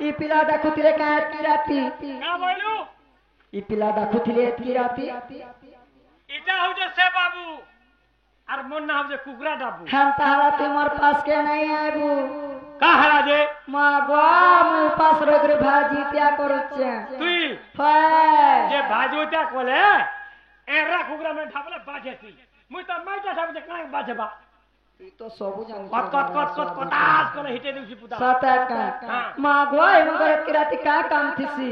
ई पिला देखुथिले काहे की राती का बोलू ई पिला देखुथिले की राती इटा हो जे से बाबू और मन ना हो जे कुकरा डाबू हम तारा तुम्हार पास के नहीं आबू का हरा जे मां गो मैं पास रोगर भाजी त्या करूचे तुई हाय जे भाजो त्या कोले एरा कुकरा में ढाबले बाजेती मुई त माइटा सब जे काहे बाजेबा ई तो सबु जान कट कट कट कट कटास कोले हिटे दिउसी पुता साता का मां गो मगर की राती का काम थिसी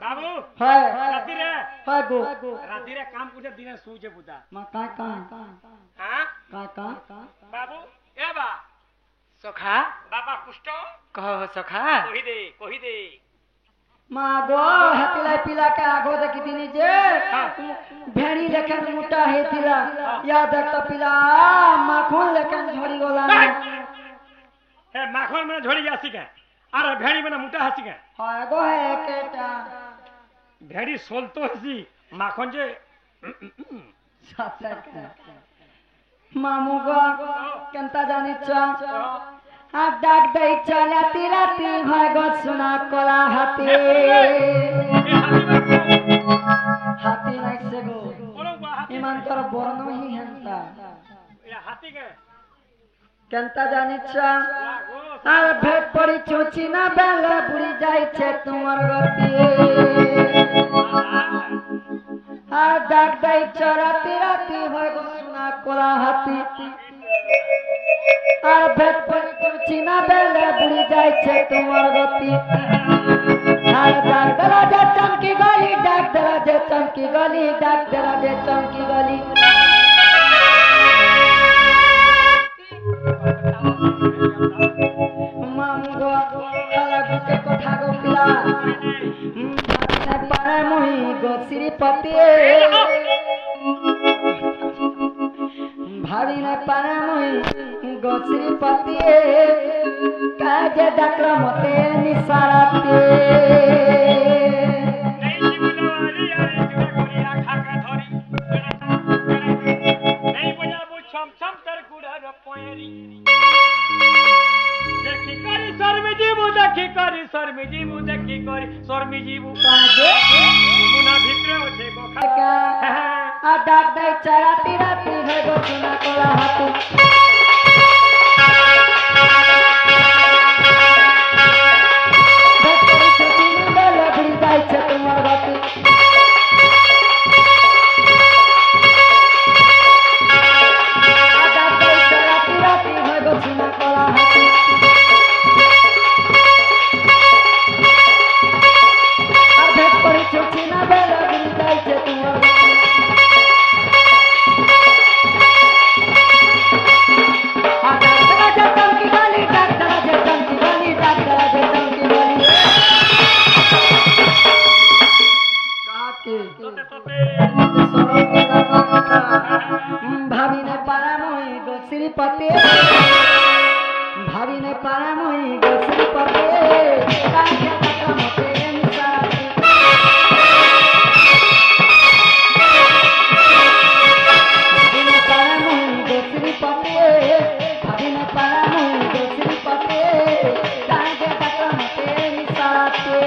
बाबू हाय राती रे हाय गो राती रे काम कुटे दिने सूजे पुता मां का हां का बाबू ए बा सखा बाबा कुष्टो कहो सखा कहि दे मां गो हतिला पिला के आगो देखि दिनी जे भेड़ी लेखन मोटा हेतिला याद त पिला माखन लेखन झोड़ी गोला हे माखन में झोड़ी जासी के अरे भेड़ी में मोटा हसी के हाय गो है केटा भेड़ी सोलतो हसी माखन जे साता का मामू गो केंता जानि छ आ डाक दई चला तिराती हाय गो सुना कोला हाथी हाथी नहीं से गो ईमान तोर बरनो ही हंता या हाथी के केंता जानि छ आर भेट पड़ी चोची ना बेले बुड़ी जाई छे तुमर गति आ डाक दई चला तिराती हाय गो सुना कोला हाथी आर भेट पड़ी चोची ना बेले बुड़ी जाई छे तुमर गति आर डाक दला जे चमकी गली डाक दला जे चमकी गली डाक दला जे चमकी गली मामू गो हला गुटे कथा गो पिला भाभी ने पाए मोही गो श्रीपति भाभी ने पाए मोही गो श्रीपति काजे डाकला मते निसारते नहीं बुलावाली यार जुड़ा कोरी आखा का धरी नहीं बुला बु छम छम कर गुड़ा र पोयरी देखी करी शर्मी जीवू देखी करी शर्मी जीवू देखी करी शर्मी जीवू काजे मुना भितरे ओछे गोखा का आ डाक दई चराती राती है गो सुना कोला हाथी भाभी ने पारा मोही गो श्रीपति भाभी ने पारा मोही गो श्रीपति काहे डाकला मते निसारती भाभी ने पारा मोही गो श्रीपति भाभी ने पारा मोही गो श्रीपति काहे डाकला मते निसारती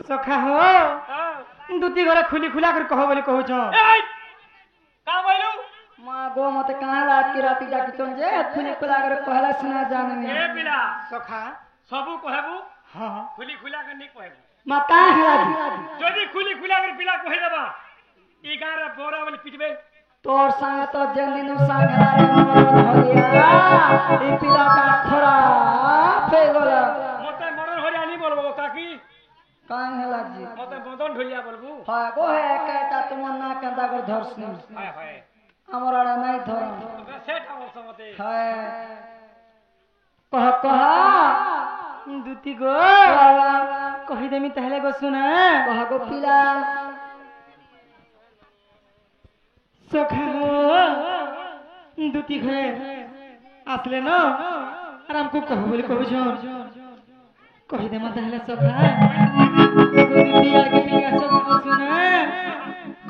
सखा हो दुती घरे खुली खुला कर कहो बोली कहू छ का बोलू मां गो मते कहां रात की राती जाके तुम जे खुली खुला कर कहला सुना जान में ए बिला सखा सबू कहबू हाँ खुली खुला के नहीं कहबू माता है जदि खुली खुला के पिला कहि देबा ई गां रे बोरा वाली पिटबे तोर संग तो जन दिन संग रे मरण होलिया ई पिला का खराब हो गेला मते मरण होलिया नहीं बोलबो काकी कान हैला जी मते बदन ढोलिया बोलबू हां गो है कहता तुमन्ना कंदा कर धरसनी हाय हाय हमरा नहीं धर सेठ आवल समते है कह दूती गो कही देमी तहले गो सुना कह गो पिला सखा दूती घरे आसले न और हमको कहो बोले कहो जो कही दे मत हले सखा दूती आगे पिया सब सुना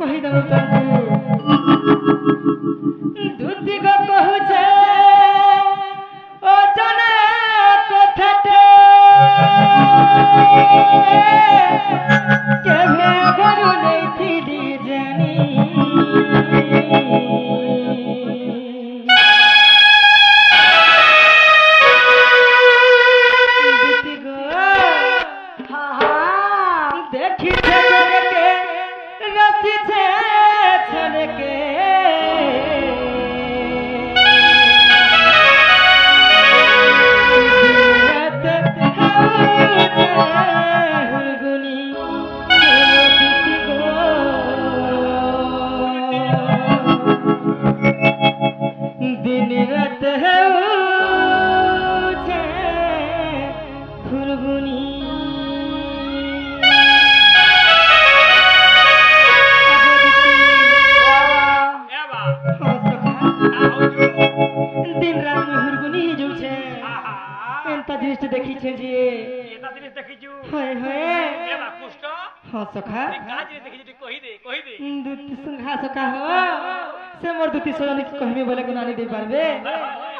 कही दे तुमको दूती गो कहू छे ओ जना कथटे के भे गरु नहीं थी जानी देखी छे जी एता दिन देखि छु हाय हाय एबा पुष्ट हां सखा काज रे देखि छु कहि दे दूती संघा सखा हो से मोर दूती सोनी कहबे बोले को नानी दे पारबे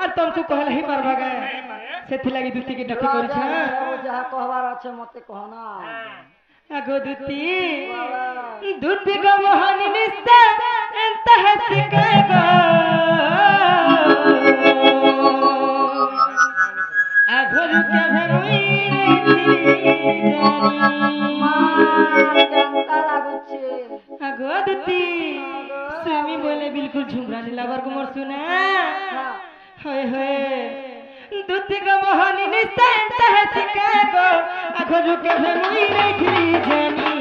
और तुमको कहला ही पारबा गे सेथि लागि दूती के डकी करि छ जहा कहबार আছে मते कहना आगो दूती गो मोहनी निस्ता एंत हसी के गो आगो के भरुई आगो दूती स्वामी बोले बिल्कुल झुमरा नीलावर को मोर सुना होय होय दूती गो मोहनी निस्ता एंत हसी के गो आगो के भरुई नहीं थी जानी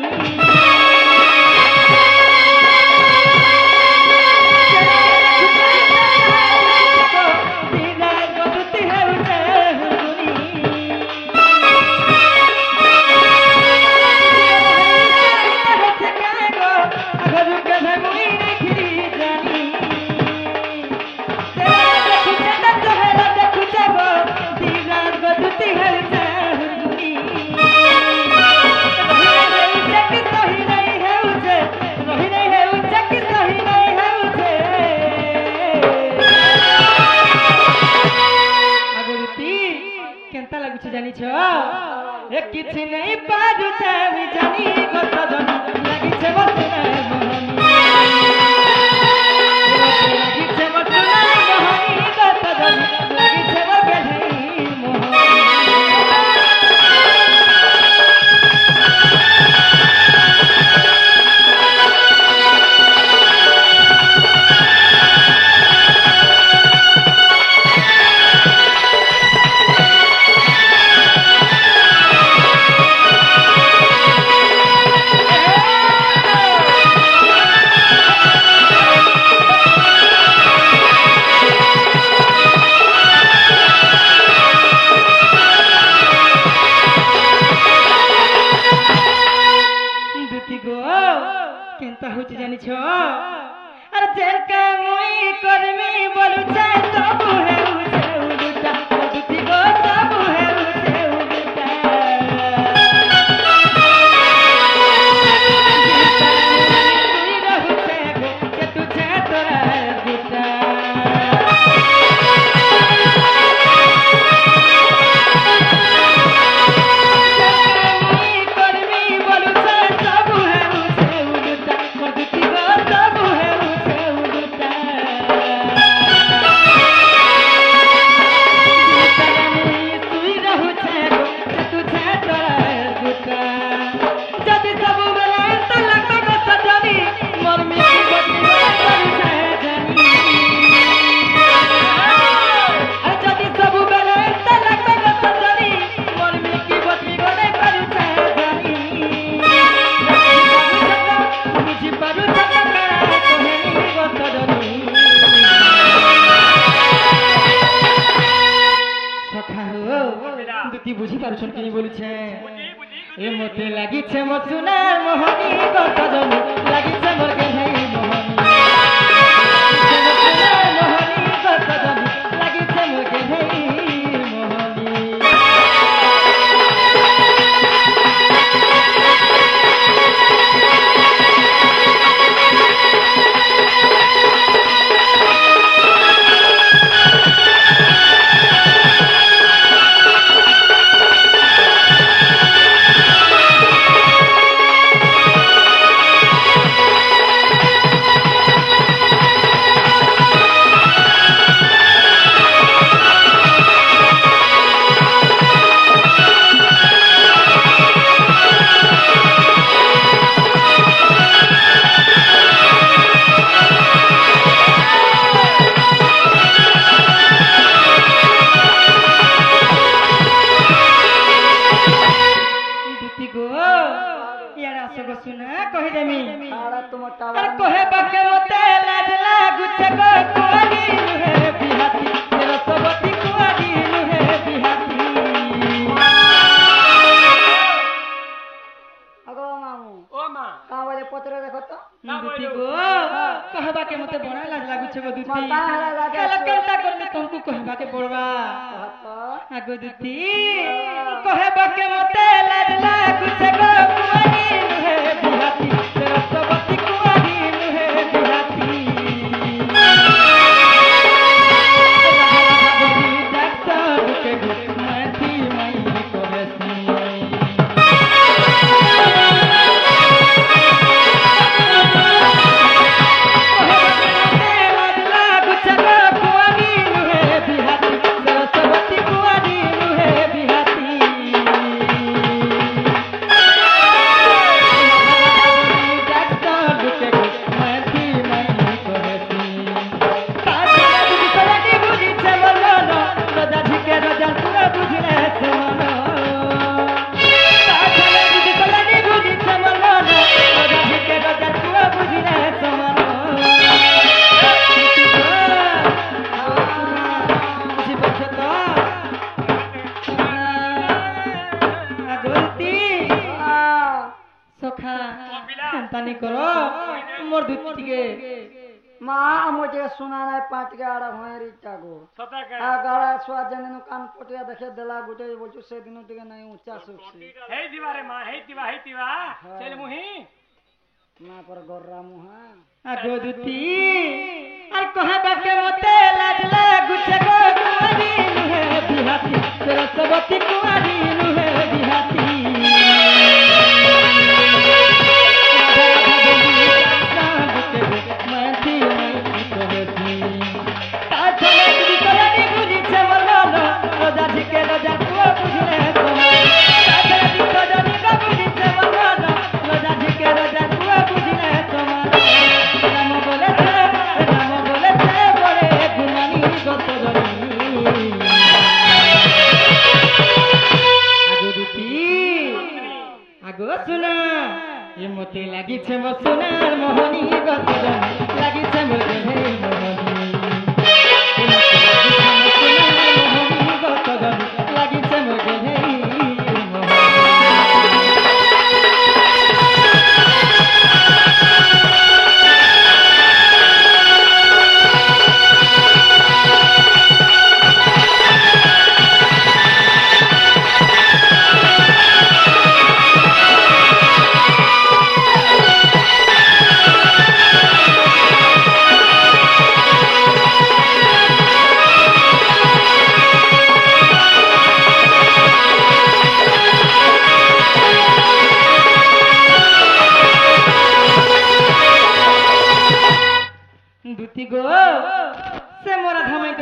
जानी छो एक किछ नहीं पाजु चावी जानी गत जन लागि छे बसना मोहनी लागि छे बसना मोहनी गत जन लागि छे बगढ़ई मोहनी केनता होच जानी छो अरे जेर का मुई करमी बोलु छे सब है उछे उलुटा दूती गो सब है उछे उलुटा तुई रहु छे के तू छे तोरा गुटा বুঝি পারছন কি বলছে বুঝি বুঝি এ মতে লাগিছে মোর সোনার মোহনী কত জমি লাগিছে মোর গেধাই মোহনী লাগিছে মোর সোনার মোহনী কত জমি লাগিছে মোর গেধাই মোহনী আরে তোমার আর টাওয়ার কহে বাকে মতে লাজ লাগুছে গো কুয়ারি নুহে বিহাতি রসবতী কুয়ারি নুহে বিহাতি আগো মামু ও মা কা বলে পত্রে দেখো তো দুতি গো কহে বাকে মতে বড় লাজ লাগুছে গো দুতি মা কাহে লাগে কালা কেনটা করলে তুমকু কহে বাকে পড়বা তো আগো দুতি কহে বাকে মতে লাজ লাগুছে গো কুয়ারি নুহে বিহাতি রসবতী কুয়ারি নুহে বিহাতি মা আমাকে শোনা নাই পাঁচ গাড়া হয়ে যাগো সতা কে গাড়া সোয়া যেন কান পটিয়া দেখে দেলা গুটে বলছো সেদিন থেকে নাই উঁচা সুখছি হেই দিবা রে মা হেই দিবা চল মুহি না পর গররা মুহা আগো দুতি আর কহে বাকে মতে লাজ লাগুছে গো কুয়ারি নুহে বিহাতি রসবতী কুয়ারি নুহে বিহাতি মতে লাগিছে মো সোনার মোহনী গত লাগিছে মোরে হে মোহনী মোহনী গত লাগিছে মোরে হে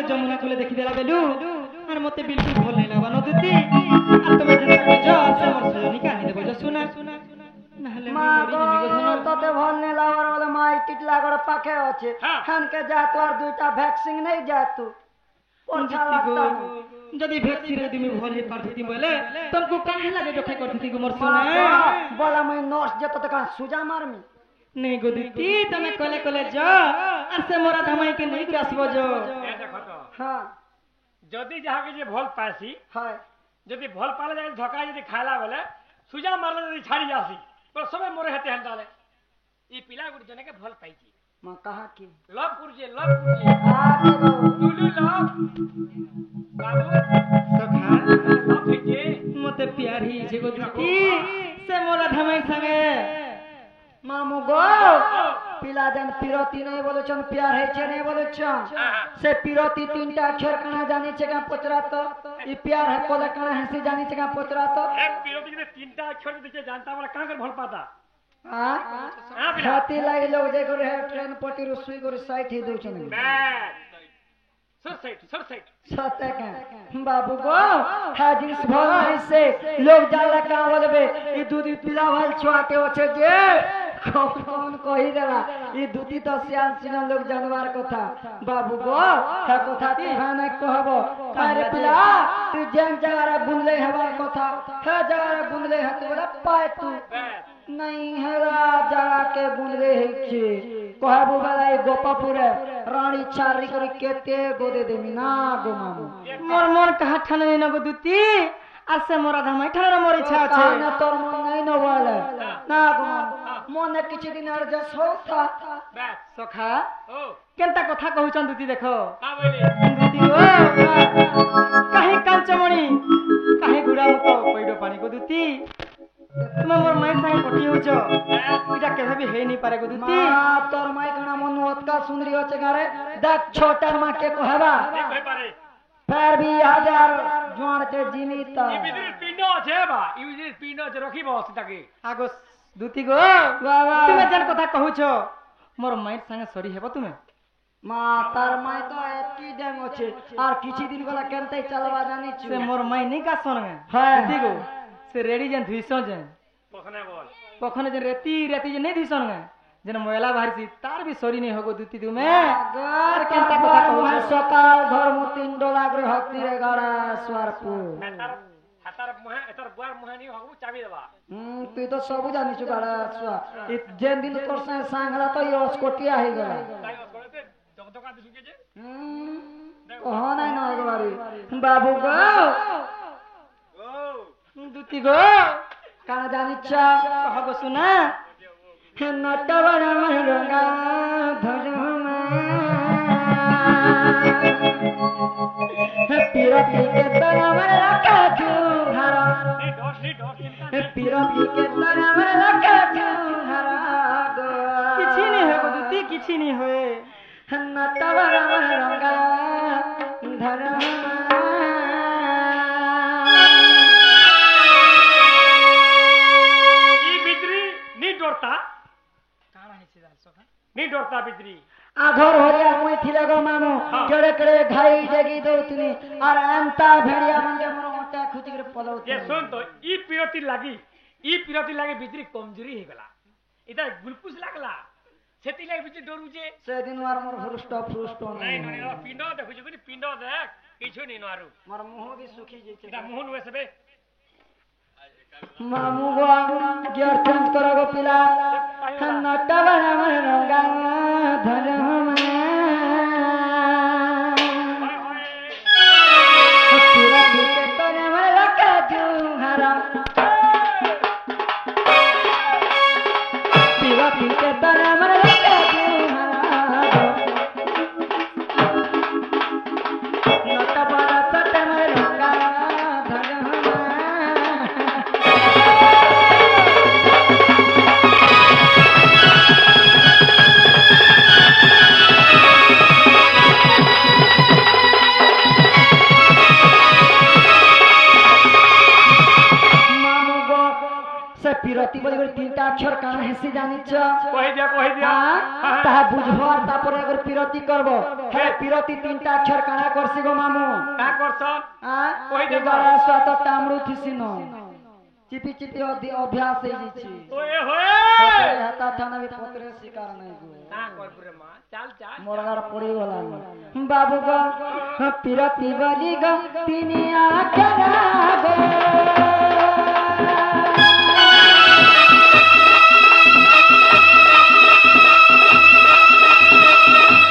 যমুনা কুলে দেখি দেলা বেলু আর মতে বিলকুল ভাল নাই লাগা নদুতি আর তুমি যেন বুঝ সে মোর সজনী কানি দেব শুনা নাহলে মা তোতে ভাল নাই লাগার বলে মাই টিটলা গড় পাখে আছে হানকে যা তো আর দুইটা ভ্যাকসিন নেই যা তু যদি ভ্যাকসিন তুমি ভাল হে পারতি বলে তুমको काहे लागे डोखे करती गो मोर सोना बोला मैं नर्स जत त कान सुजा मारमी नहीं गो दीदी तमे कले कले जा আর সে মোরা ধামাই কে नहीं আসবো जो এ দেখো তো हां যদি যাহাকে যে ভাল পাইছি হয় যদি ভাল পালে যায় ধকা যদি খাইলা বেলে সুজা মারলে যদি ছাড়ি যাসি বলে সবাই মরে হেতে হেন্তালে এই পিলা গুড়ি জনকে ভাল পাইছি মা কাহা কি লভ করছে তুলু লভ বাবু সখা লভ হইছে মতে প্যার হইছে গো দুতি সে মোরা ধামাই সঙ্গে মামু গো পিলা যেন পিরতি নেই বলেছেন প্যার হয়েছে নেই বলেছেন সে পিরতি তিনটা অক্ষর কানা জানিছে কা পচরাতো ই প্যার है কোলে কানা হেসি জানিছে কা পচরাতো এক বিরতি কে তিনটা অক্ষর দিতে জানতা আমরা কাঙ্কের ভাল পাতা হ্যাঁ হাতি লাগিলো যে করে ট্রেন পটি রুসুই করে সাইড হে দউছেন ব্যাস সর সাইড বাবু গো হ্যাঁ জিনিস ভাল হইছে লোক জানলা কা বলবে ই দুধি পিলা ভাল ছোয়াতে আছে যে কোন কই দেলা ই দুধি তো সিয়ান সিনা লোক জানবার কথা বাবু গো হ্যাঁ কথা তুই হ্যাঁ না কহব আরে পিলা তুই যেন জায়গা বুনলে হবার কথা হ্যাঁ জায়গা বুনলে হাতে বলে পায় তুই नहीं है जगह के बुनले है कहबू वाला गोपापुरे रानी चारी करी केते गोदे देमी ना गो मामू मोर मोर कहा ठाने न गो दुती आसे मोरा धामाई ठाने मोर इच्छा আছে ना तोर मन नहीं न वाले ना गो मामू मन किछि दिन और जस होता ব্যাস সখা ও কেনতা কথা কহুছন দুতি দেখো কা বলি দুতি গো কাহে কাঞ্চমণি কাহে গুড়া মতো কইডো পানি গো দুতি তুমি মোর মাই সাই পটি হউছ এটা কেবে भी হেই নি পারে গো দুতি मां तोर माई कना मन ओतका सुंदरी होचे गारे देख छोटर मां के कहबा কই পারে फिर भी हजार जोड़ के जीवित ই বিদির পিণ্ড আছে বা ই বিদির পিণ্ড আছে রখিব সেটাকে আগো দুতি গো বাবা তুমি যেন কথা কহুছ মোর মাই সঙ্গে সরি হেব তুমি मां तार माई तो एतकी डेंग होचे और किछि दिन गला केनते चलवा जानी छु से मोर माई नहीं का सनगे হ্যাঁ দুতি গো से रेडी जेन धुइसो जेन পছনে বল কখনো যেন রেতি রেতি যে নেই দিছন গে যেন ময়লা বাহারছি তার भी সরি नहीं होगो दुती तुमे अगर केनता কথা কইছ সকাল ধর্ম 3 ডলা করে হক্তি রে গড়া সোয়ারপুর হাতার মুহে এটার বুয়ার মুহে নি হবু চাবি দেবা তুই তো সব জানিছ গড়া সোয়া যেন দিন তোর সঙ্গে সাংলা তো ইয়স কোটিয়া হই গলা তাই করতে জগদকা দিছুকে যে কহ নাই না একবারে বাবু গো ও দুতি গো কানা জানিছ কহগো শুনা নটা বড় রঙা ধরমা পিরতি के तोरा में रखा जुहारा নি ডস पिरती के तोरा में रखा जुहारा गो किछि नहीं होगो दुती किछि नहीं होए नटा बड़ रंगा धरमा ই বিদ্রি নি ডরতা কানা হেছে দাল সখা নি ডরতা বিদ্রি आधर हो गया मुई थिले गो मामू केड़े केड़े घाई जगी दउतनी और अंता भेड़िया मंगे मोर मोटा खुची करे पलौत যে শুন তো ই পিরতি লাগি বিদ্রি কমজোরি হয়ে গলা এটা গ্লুকোজ লাগলা সেতি লাগি বিদ্রি ডরুছে से दिन मार मोर फ्रुस्ट নাই নাই পিণ্ড দেখুছ কোনি পিণ্ড দেখ কিছু নি নারু मोर मुंह भी सुखी जेचे এটা মোহন হয়ে সবে मामू गो गियर चेंज करो गो पिला नटा बना मन रंगा धरमा पिरती के तोरा में रखा जुहारा पिरती के तोरा में रखा जुहारा नटा बड़ा सट में रंगा धरमा मामू गो से पिरती बोली করে তিনটা অক্ষর কানা হেসি জানিছ কই দিয়া তাহা বুঝবো আর তারপরে একবার পিরতি করব হে পিরতি তিনটা অক্ষর কানা করছি গো মামু কা করছ কই দে গড়া সাত তামড়ু থিসিন চিপি চিপি অভ্যাস হই যাইছি ওয়ে হোয়ে হাতা থানা भी পত্রে শিকার নাই গো না করবরে মা চাল চাল মোরগার পড়ি গলা বাবু গো পিরতি বলি গো তিনি আখরা গো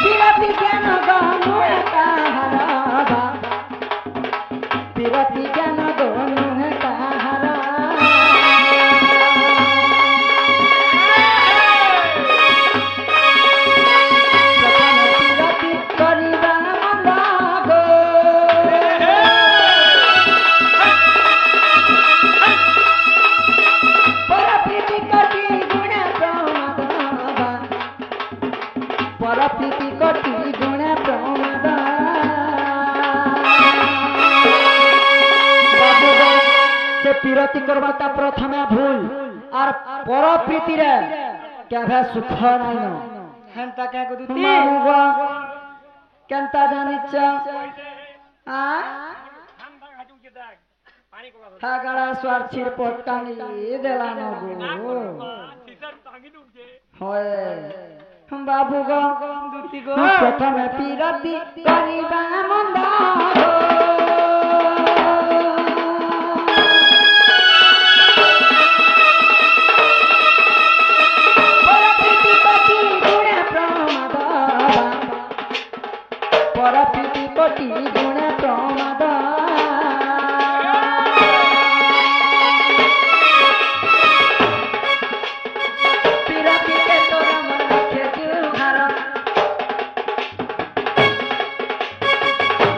পিরতি কেন গো মুড়া হারাবা পিরতি কেন গো পিরতি করবাটা প্রথমে ভুল আর পর প্রীতিরে কেভে সুখ নাই ন হেনতা কে গো দুতি মামু গো কেনতা জানিছ আ ঠান্ডা ঘাটু কে দেখ পানি কোলা হাগাড়া স্বার্থির পটকানি দেলা ন গো সিসার টাঙ্গি দুকে হয় বাবু গো দুতি গো প্রথমে পিরতি করিবা মন্দ পরপ্রীতি কোটি গুণে প্রমাদ পিরতিতে তোরা মন রাখে জুহার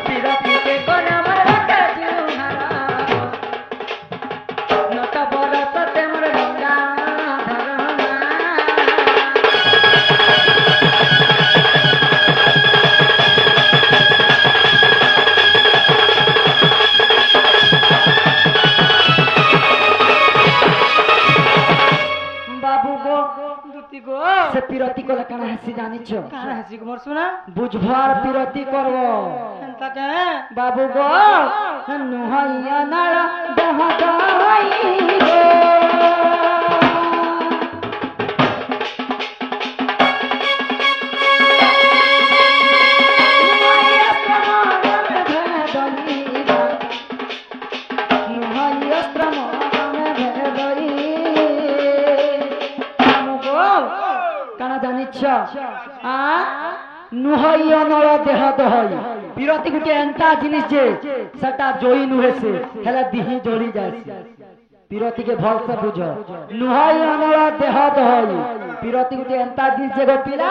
পিরতিতে কোরা মন রাখে জুহার নত বরসতে মোর রঙ্গা ধরনা বাবু গো দুতি গো সে পিরতি কলে কানা হাসি জানিছ কার হাসি গো মোর সোনা বুঝবার পিরতি করব হেনতা কে বাবু গো নুহাইয়া নাড়া দেহ দাই গো নুহাইয়া প্রমাণ ভেদনি নুহাইয়া প্রমাণ ভেদই বাবু গো কানা জানিছ আ নুহই অনল দেহ দহই বিরতি গুটে এন্তা জিনিস যে সেটা জয়ী নুহেছে হেলে দিহি জড়ি যাইছে বিরতিকে ভলসে বুঝ নুহই অনল দেহ দহই বিরতি গুটে এন্তা জিনিস যে গো পিলা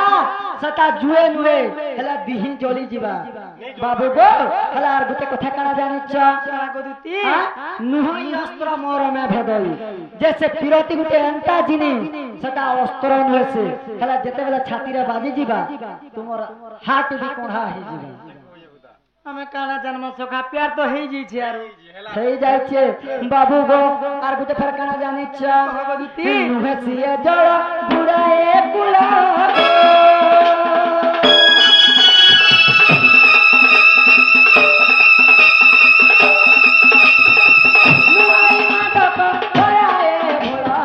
সেটা জুয়ে নুহে হেলে দিহি জলি ଯିବା বাবু গো হেলে আর গুটে কথা কানা জানিছ গো দুতি নুহই অস্ত্র মরমে ভেদই যে সে বিরতি গুটে এন্তা জিনিস সেটা অস্ত্র নুহেছে হেলে যেতেবেলে ছাতিরে বাজি ଯିବା তোমার হাট ବି কোঢ়া ହେଇଯିବ আমি কানা জন্ম সখা প্যার তো হেই যাইছে আর ହେଇ ଯାଇଛି ବାବୁ ଗୋ আর গুটে ফের কানা জানিছ নুহে সিଏ ଜଳ ବୁড়ାଏ କୁଳ নুহাই মাদক କରାଏ ଭୋଳା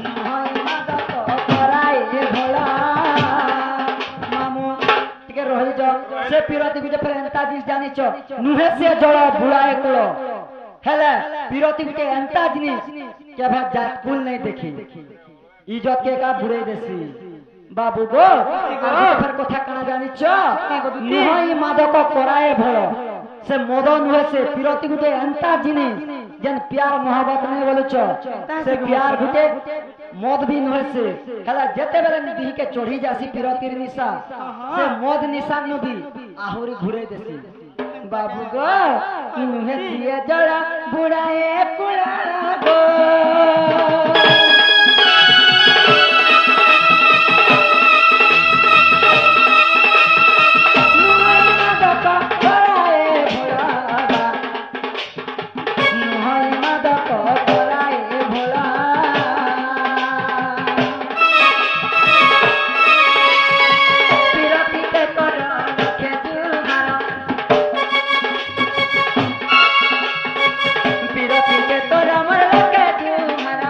নুহাই মাদক କରାଏ ଭୋଳା ମାମୁ ଟିକେ ରହିଛ ସେ ପିରତି ଗୁଟେ ଫେର ଏନ୍ତା ଜିନିଷ ଜାଣିଛ ନୁହେଁ ସେ ଜଳ ବୁଳାଏ କୂଳ ହେଲେ ପିରତି ଗୁଟେ ଏନ୍ତା ଜିନିଷ କେଭେ ଜାତକୁଲ ନେଇ ଦେଖି ଇଜତ କେ କା ବୁড়াই ଦେସି ବାବୁ ଗୋ ଫେର କଥା କାଣା ଜାଣିଛ ନୁହଁ ମାଦକ କରାଏ ଭଳ ସେ ମଦ ନୁହେଁ ସେ ପିରତି ଗୁଟେ ଏନ୍ତା ଜିନିଷ ଯେନ୍ ପ୍ୟାର ମହବତ ନେଇ ବୋଲୁଛ ସେ ପ୍ୟାର ଗୁଟେ মদ भी নুহে সে হেলা যেতেবেলে দিহিকে চড়ি যাসি পিরতির নিশা সে মদ নিশা নু भी আহুরি ঘুরে দেসি বাবু গো নুহে সিয়ে জড়া বুড়ায়ে কুড়া গো নুহাই মাদক কৰায়ে ভোলা নুহাই মাদক কৰায়ে ভোলা পিরতিতে করা রাখে জুহার পিরতিতে তোরা মর রাখে জুহার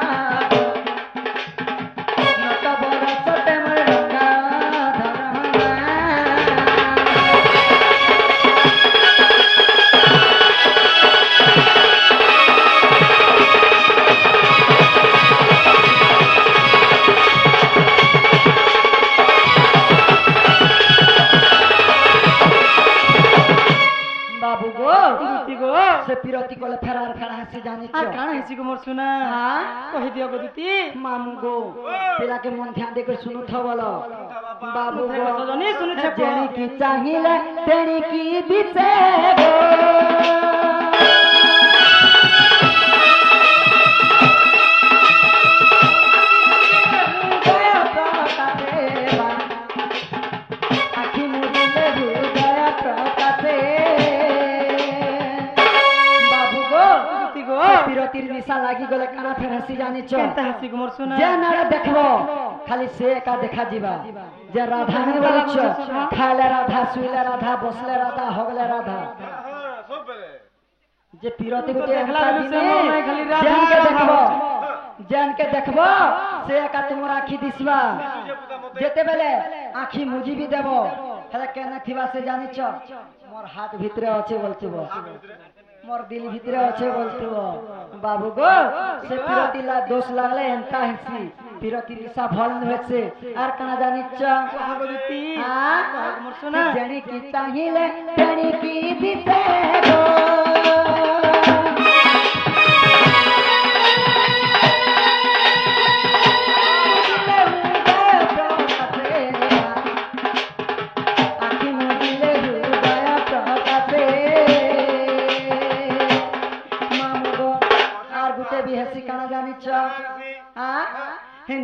নত বরসতে মর রঙ্গা ধরনা বাবু গো দুতি গো সে পিরতি কলে ফেরার ফেরা হাসি জানিছ আর কানা হাসি গো মোর সোনা হ্যাঁ? কহি দিও গো দুতি মামু গো পিলাকে মন ধ্যান দিয়ে করে শুনুথ বলো বাবু মুখে গো সজনি শুনেছে গো। যেনি কি চাহিলে তেনি কি দিছে গো আখি মুড়িলে হৃদয় প্রকাশে বাবু গো দুতি পিরতির নিশা লাগি গলে কানা ফের হাসি জানিছ কেনতা হাসি গো মোর সোনা যে নারে দেখব খালি সে একা দেখা ଯିବା যে রাধা মানে বলছ খাইলে রাধা শুইলে রাধা বসলে রাধা হগলে রাধা যে পিরতি গুটি দেখলা একটা বেলু সে দিনে মোর নাই খালি রাধা জানকে রাধা দেখব হচ্ছে। জানকে দেখব সে একা তোমার আখি দিছবা যেতে বেলে আখি মুজিবি দেব হেলে কেন থিবা সে জানিছ মোর হাত ভিতরে আছে বলছিব মোর দিল ভিতরে আছে বলছিব বাবু গো সে পিরতি লা দোষ লাগলে এন্তা হেসি পিরতি নিশা ভাল হয়েছে আর কানা জানিছ মোর সোনা জানি কি চাহিলে জানি কি দিতে গো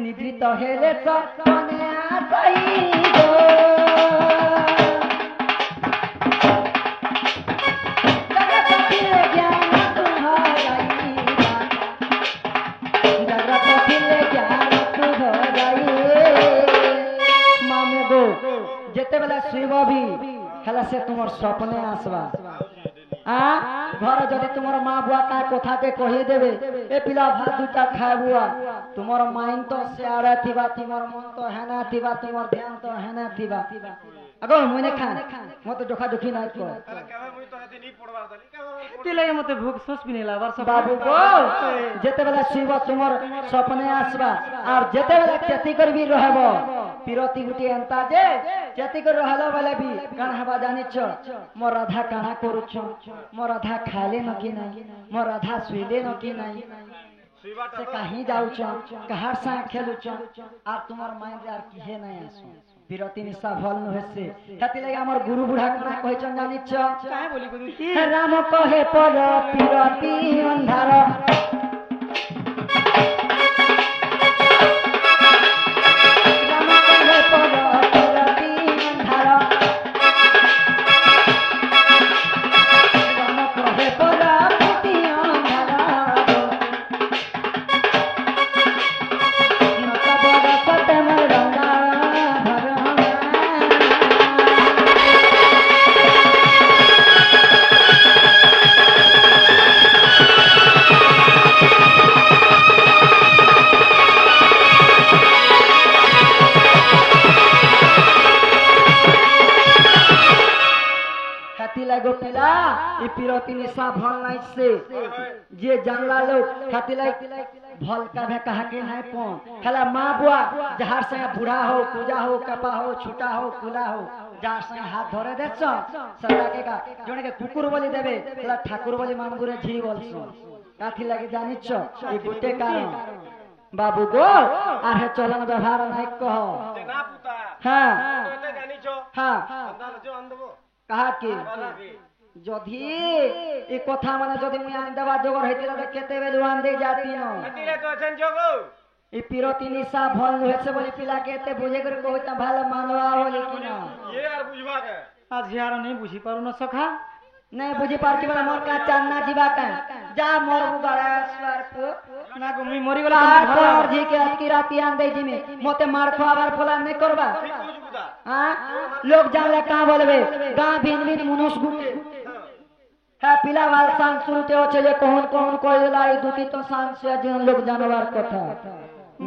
নিদ্রিত হেলে সপনে আসাই গো জগৎ ফিরে জ্ঞান তুহারাই জগৎ ফিরে জ্ঞান তুহারাই মামু গো যেতেবেলে শুইবি হেলে সে তোমার স্বপ্নে আসবা ঘরে যদি তোমার মা বুয়া কার কথাকে কহি দেবে এ পিলা ভাত দুটা খাইবুয়া তোমার মাইন্ড তো সিয়ারে থিবা তোমার মন তো হেনা থিবা তোমার ধ্যান তো হেনা থিবা আগো মনে খান মতে ডোখা ডুখি নাই কো তিলে মতে ভোগ সোস বিনেলা বার সব বাবু গো যেতেবেলে শুইব তোমার স্বপ্নে আসবা আর যেতেবেলে চেতি করবি রহব পিরতি গুটি এন্তা যে চেতি করে রহলো বলে বি কান হবা জানিছ মোর রাধা কানা করুছ মোর রাধা খাইলে ন কি নাই মোর রাধা শুইলে ন কি নাই সে কাহি যাউছ কাহার সাথে খেলুছ আর তোমার মাইন্ড আর কি হে নাই আসো পিরতি নিশা ভাল ন হইছে তাতি লাগি আমার গুরু বুঢ়া কানা কইছন জানিছ কাহে বলি গো দুতি রাম কহে পর পিরতি অন্ধার রাম কহে পর পিরতি অন্ধার রাম কহে পর পিরতি অন্ধার নত বড় সতে মোর রঙ্গা লাগো পিলা ই পিরতি নিশা ভাল নাইছে যে জানলা লোক খাতি লাই ভাল কাভে কাহাকে নাই পন হেলা মা বুয়া যাহার সঙ্গে বুড়া हो पूजा हो कपा हो छुटा हो कुला हो যার সঙ্গে হাত ধরে দেছ সদাকে কা জনকে কুকুর বলি দেবে হেলা ঠাকুর বলি মানগুরে ঝি বলছ কাথি লাগি জানিছ এই গুটে কারণ বাবু গো আর হে চলন ব্যবহার নাই কহ না পুতা হ্যাঁ তো জানিছ হ্যাঁ আন্দাজ যে আনদব কাহাকে যদি এই কথা মানে যদি মুই আন দেবা জোগর হইতিলা তো কেতে বেলু আন দেই জাতি ন আতিরে তো আছেন জগো এই পিরতি নিশা ভাল হয়েছে বলি পিলাকে এতে বুঝে করে কইতা ভালো মানবা বলি কি না ये আর বুঝবা কে আজ হিয়ার নেই বুঝি পারু না সখা নাই বুঝি পারছি বলে মোর কা চান্না জিবা কা যা মোর বুগাড়া স্বার পো না গো মুই মরি গলা আর জি কে আজকে রাতি আন দেই জিমে মতে মার খাওয়াবার ফলা নাই করবা ঠিক বুঝ পুতা হ্যাঁ লোক জানলে কা বলবে গা ভিন ভিন মুনুষ গুকে হ্যাঁ পিলা ভাল সান শুরুতে হচ্ছে যে কোন কোন কইলা এই দুটি তো সান সে যে লোক জানবার কথা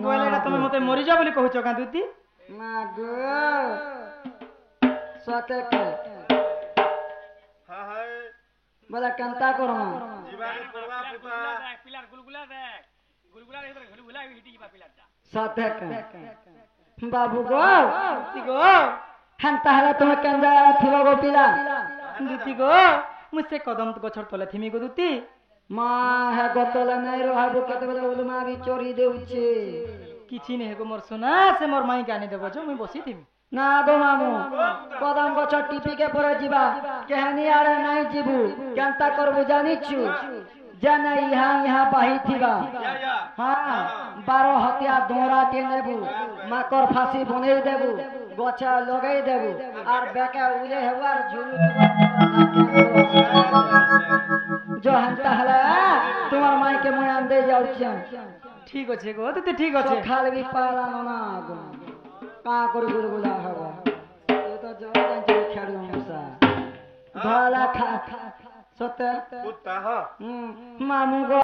বলে এটা তুমি মতে মরি যা বলি কହୁଛ কা দুতি না গো সতে কে হ্যাঁ হ্যাঁ বলে কেনতা করমা জীবা করবা পুতা পিলার গুলগুলা দেখ গুলগুলা ভিতরে গুলগুলা হিটি যাবা পিলারটা সতে কে বাবু গো দুতি গো হ্যাঁ তাহলে তুমি কেন যায় থিব গো পিলা দুতি গো মুসে কদম গছর তলে থিমি গো দুতি মা হে গতলে নাই রহাবো কেতে বেলে উলমা বি চোরি দেউছে କିଛି ନେଇ ଗো ମୋର সোনা সে মোর মাই গানি দেব যে মুই বসি থিমি না গো মামু কদম গছ টিপিকে পরে ଯିବା কেহানি আড়ে নাই ଯିବୁ কেনতা করবু জানিছু জানা ইহা ইহা বাহি থিবা या या হ্যাঁ 12 হতিয়া দোরা কে নেবু মাকর ফাঁসি বনেই দেবু গছা লগাই দেবু আর বেকা উলে হেবার ঝুলু जो हंता हला तुम्हार মাইকে মই আনতে যাচ্ছি ঠিক আছে গো দুতি ঠিক আছে সকাল বি পালা না গো কা করে গুলগুলা হবা তুই তো জল জানতে খেড়ু মশা ভালা খা সত্য कुत्ता हाँ মামু গো